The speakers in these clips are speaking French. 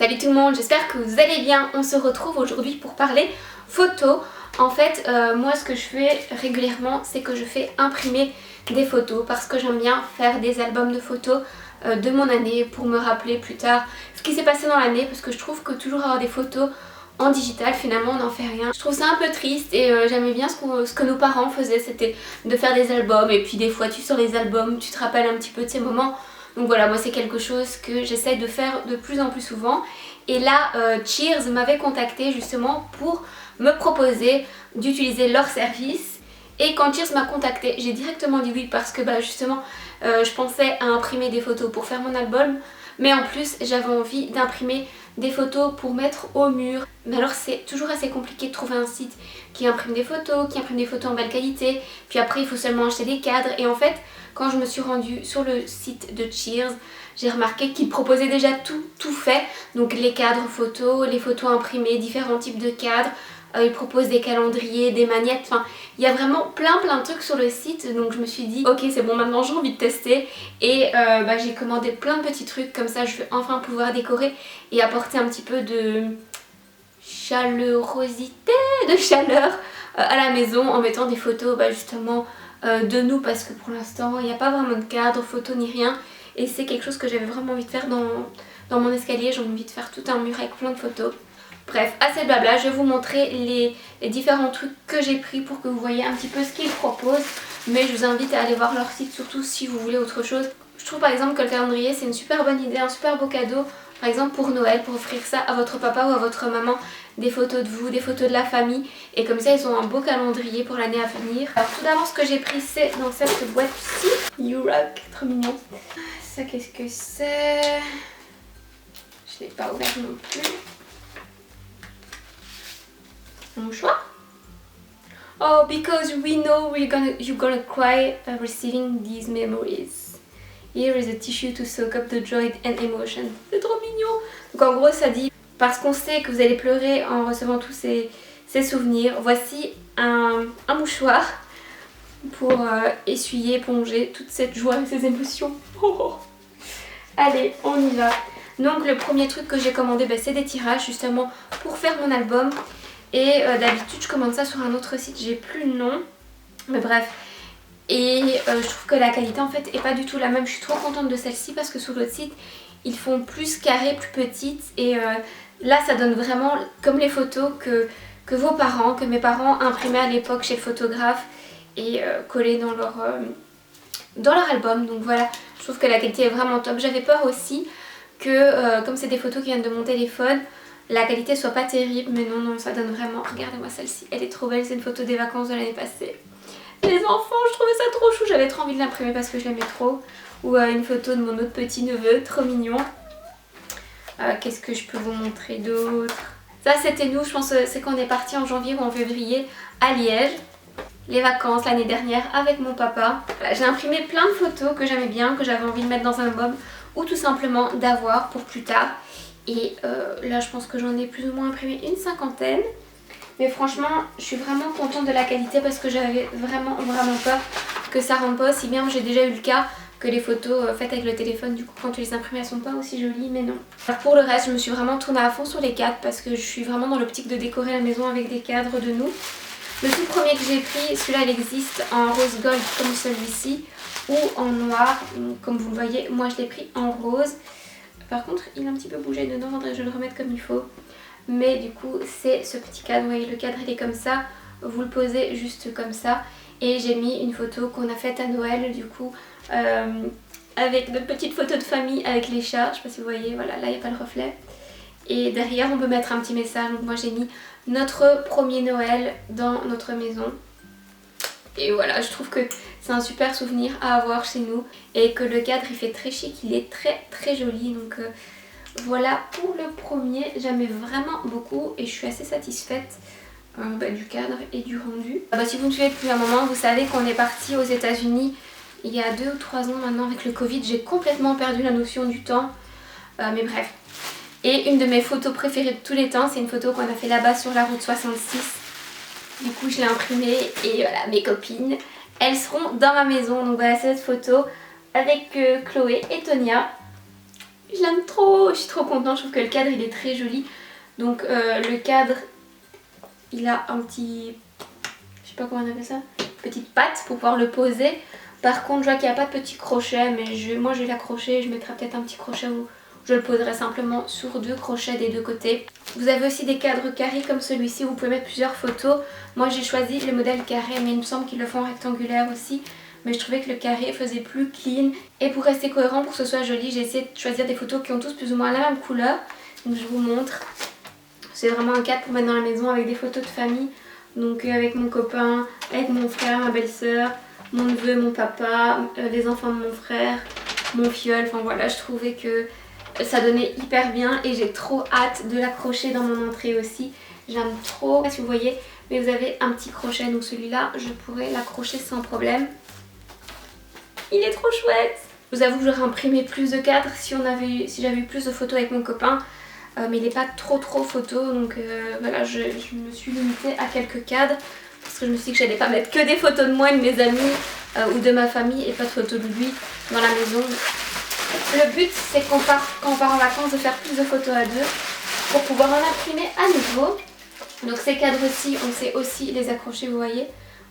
Salut tout le monde, j'espère que vous allez bien. On se retrouve aujourd'hui pour parler photos. En fait, moi ce que je fais régulièrement, c'est que je fais imprimer des photos parce que j'aime bien faire des albums de photos de mon année pour me rappeler plus tard ce qui s'est passé dans l'année, parce que je trouve que toujours avoir des photos en digital, finalement on n'en fait rien. Je trouve ça un peu triste et j'aimais bien ce que nos parents faisaient, c'était de faire des albums et puis des fois tu sors les albums, tu te rappelles un petit peu de ces moments. Donc voilà, moi c'est quelque chose que j'essaie de faire de plus en plus souvent. Et là, Cheers m'avait contacté justement pour me proposer d'utiliser leur service. Et quand Cheers m'a contacté, j'ai directement dit oui parce que justement je pensais à imprimer des photos pour faire mon album. Mais en plus j'avais envie d'imprimer des photos pour mettre au mur. Mais alors c'est toujours assez compliqué de trouver un site qui imprime des photos en belle qualité. Puis après il faut seulement acheter des cadres. Et en fait quand je me suis rendue sur le site de Cheers, j'ai remarqué qu'ils proposaient déjà tout fait. Donc les cadres photos, les photos imprimées, différents types de cadres. Ils proposent des calendriers, des magnettes, enfin il y a vraiment plein de trucs sur le site. Donc je me suis dit ok c'est bon, maintenant j'ai envie de tester. Et j'ai commandé plein de petits trucs comme ça. Je vais enfin pouvoir décorer et apporter un petit peu de chaleurosité, de chaleur à la maison en mettant des photos justement de nous, parce que pour l'instant il n'y a pas vraiment de cadre photo ni rien. Et c'est quelque chose que j'avais vraiment envie de faire dans mon escalier. J'ai envie de faire tout un mur avec plein de photos. Bref, assez de blabla, je vais vous montrer les différents trucs que j'ai pris pour que vous voyez un petit peu ce qu'ils proposent. Mais je vous invite à aller voir leur site, surtout si vous voulez autre chose. Je trouve par exemple que le calendrier c'est une super bonne idée, un super beau cadeau. Par exemple pour Noël, pour offrir ça à votre papa ou à votre maman, des photos de vous, des photos de la famille. Et comme ça ils ont un beau calendrier pour l'année à venir. Alors tout d'abord ce que j'ai pris c'est dans cette boîte-ci. You Rock, trop mignon. Ça qu'est-ce que c'est? Je l'ai pas ouvert non plus. Un mouchoir. Oh, because we know you're gonna cry receiving these memories. Here is a tissue to soak up the joy and emotion. C'est trop mignon. Donc en gros ça dit, parce qu'on sait que vous allez pleurer en recevant tous ces souvenirs, voici un mouchoir pour essuyer, éponger toute cette joie et ces émotions. Oh. Allez, on y va. Donc le premier truc que j'ai commandé, c'est des tirages justement pour faire mon album. Et d'habitude je commande ça sur un autre site, j'ai plus le nom, mais bref. Et je trouve que la qualité en fait est pas du tout la même. Je suis trop contente de celle-ci parce que sur l'autre site ils font plus carré, plus petite. Et là ça donne vraiment comme les photos que vos parents, que mes parents imprimaient à l'époque chez le photographe et collaient dans leur album. Donc voilà, je trouve que la qualité est vraiment top. J'avais peur aussi que comme c'est des photos qui viennent de mon téléphone, la qualité soit pas terrible, mais non, ça donne vraiment. Regardez-moi celle-ci, elle est trop belle, c'est une photo des vacances de l'année passée. Les enfants, je trouvais ça trop chou, j'avais trop envie de l'imprimer parce que je l'aimais trop. Ou une photo de mon autre petit neveu, trop mignon. Qu'est-ce que je peux vous montrer d'autre? Ça c'était nous, je pense c'est quand on est parti en janvier ou en février à Liège. Les vacances l'année dernière avec mon papa. Voilà, j'ai imprimé plein de photos que j'aimais bien, que j'avais envie de mettre dans un album ou tout simplement d'avoir pour plus tard. Et là je pense que j'en ai plus ou moins imprimé une cinquantaine. Mais franchement je suis vraiment contente de la qualité parce que j'avais vraiment peur que ça rende pas aussi bien. J'ai déjà eu le cas que les photos faites avec le téléphone, du coup quand tu les imprimes elles sont pas aussi jolies, mais non. Alors, pour le reste je me suis vraiment tournée à fond sur les cadres parce que je suis vraiment dans l'optique de décorer la maison avec des cadres de nous. Le tout premier que j'ai pris, celui-là il existe en rose gold comme celui-ci ou en noir. Donc, comme vous le voyez, moi je l'ai pris en rose. Par contre il a un petit peu bougé dedans, faudrait que je le remette comme il faut. Mais du coup c'est ce petit cadre, vous voyez le cadre il est comme ça, vous le posez juste comme ça. Et j'ai mis une photo qu'on a faite à Noël du coup avec de petites photos de famille avec les chats. Je sais pas si vous voyez, voilà là il n'y a pas le reflet. Et derrière on peut mettre un petit message, donc moi j'ai mis notre premier Noël dans notre maison. Et voilà, je trouve que c'est un super souvenir à avoir chez nous. Et que le cadre il fait très chic, il est très joli. Donc voilà pour le premier, j'aimais vraiment beaucoup et je suis assez satisfaite du cadre et du rendu. Si vous me suivez depuis un moment, vous savez qu'on est parti aux États-Unis il y a 2 ou 3 ans maintenant avec le Covid. J'ai complètement perdu la notion du temps, mais bref. Et une de mes photos préférées de tous les temps, c'est une photo qu'on a fait là-bas sur la route 66. Du coup je l'ai imprimée et voilà, mes copines, elles seront dans ma maison. Donc voilà cette photo avec Chloé et Tonia. Je l'aime trop, je suis trop contente, je trouve que le cadre il est très joli. Donc le cadre, il a un petit, je sais pas comment on appelle ça, petite patte pour pouvoir le poser. Par contre je vois qu'il n'y a pas de petit crochet, mais moi je vais l'accrocher, je mettrai peut-être un petit crochet où je le poserai simplement sur 2 crochets des 2 côtés. Vous avez aussi des cadres carrés comme celui-ci, vous pouvez mettre plusieurs photos. Moi j'ai choisi le modèle carré, mais il me semble qu'ils le font rectangulaire aussi. Mais je trouvais que le carré faisait plus clean. Et pour rester cohérent, pour que ce soit joli, j'ai essayé de choisir des photos qui ont tous plus ou moins la même couleur. Donc je vous montre. C'est vraiment un cadre pour mettre dans la maison avec des photos de famille. Donc avec mon copain, avec mon frère, ma belle-sœur, mon neveu, mon papa, les enfants de mon frère, mon filleul. Enfin voilà, je trouvais que ça donnait hyper bien et j'ai trop hâte de l'accrocher dans mon entrée aussi. J'aime trop, je sais pas si vous voyez, mais vous avez un petit crochet. Donc celui-là, je pourrais l'accrocher sans problème. Il est trop chouette. Je vous avoue que j'aurais imprimé plus de cadres si j'avais eu plus de photos avec mon copain. Mais il n'est pas trop photo, donc voilà, je me suis limitée à quelques cadres. Parce que je me suis dit que j'allais pas mettre que des photos de moi et de mes amis ou de ma famille et pas de photos de lui dans la maison. Le but c'est quand on part en vacances de faire plus de photos à deux pour pouvoir en imprimer à nouveau. Donc ces cadres-ci, on sait aussi les accrocher, vous voyez.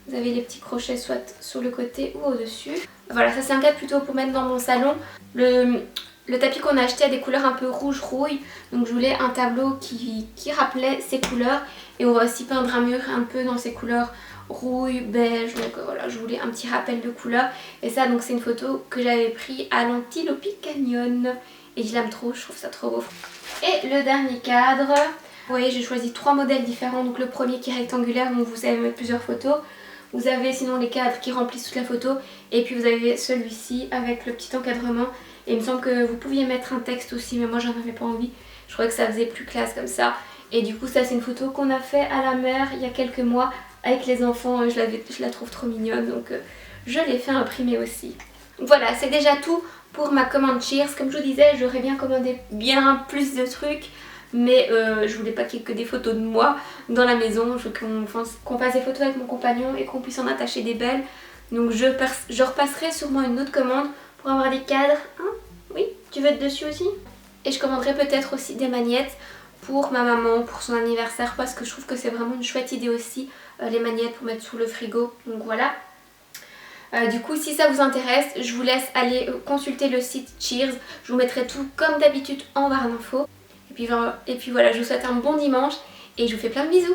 Vous avez les petits crochets soit sur le côté ou au-dessus. Voilà, ça c'est un cadre plutôt pour mettre dans mon salon. Le tapis qu'on a acheté a des couleurs un peu rouge rouille. Donc je voulais un tableau qui rappelait ces couleurs. Et on va aussi peindre un mur un peu dans ces couleurs rouille, beige. Donc voilà, je voulais un petit rappel de couleurs. Et ça donc c'est une photo que j'avais prise à l'Antilope Canyon. Et je l'aime trop, je trouve ça trop beau. Et le dernier cadre, vous voyez j'ai choisi 3 modèles différents. Donc le premier qui est rectangulaire, donc vous savez mettre plusieurs photos. Vous avez sinon les cadres qui remplissent toute la photo. Et puis vous avez celui-ci avec le petit encadrement. Et il me semble que vous pouviez mettre un texte aussi, mais moi j'en avais pas envie. Je trouvais que ça faisait plus classe comme ça. Et du coup ça c'est une photo qu'on a fait à la mer il y a quelques mois avec les enfants. Je la trouve trop mignonne, donc je l'ai fait imprimer aussi. Voilà, c'est déjà tout pour ma commande Cheers. Comme je vous disais, j'aurais bien commandé bien plus de trucs. Mais je voulais pas qu'il y ait que des photos de moi dans la maison. Je veux qu'on fasse des photos avec mon compagnon et qu'on puisse en attacher des belles. Donc je repasserai sûrement une autre commande pour avoir des cadres. Hein? Oui, tu veux être dessus aussi? Et je commanderai peut-être aussi des magnettes pour ma maman, pour son anniversaire. Parce que je trouve que c'est vraiment une chouette idée aussi, les magnettes pour mettre sous le frigo. Donc voilà. Du coup si ça vous intéresse, je vous laisse aller consulter le site Cheers. Je vous mettrai tout comme d'habitude en barre d'infos. Et puis voilà, je vous souhaite un bon dimanche et je vous fais plein de bisous.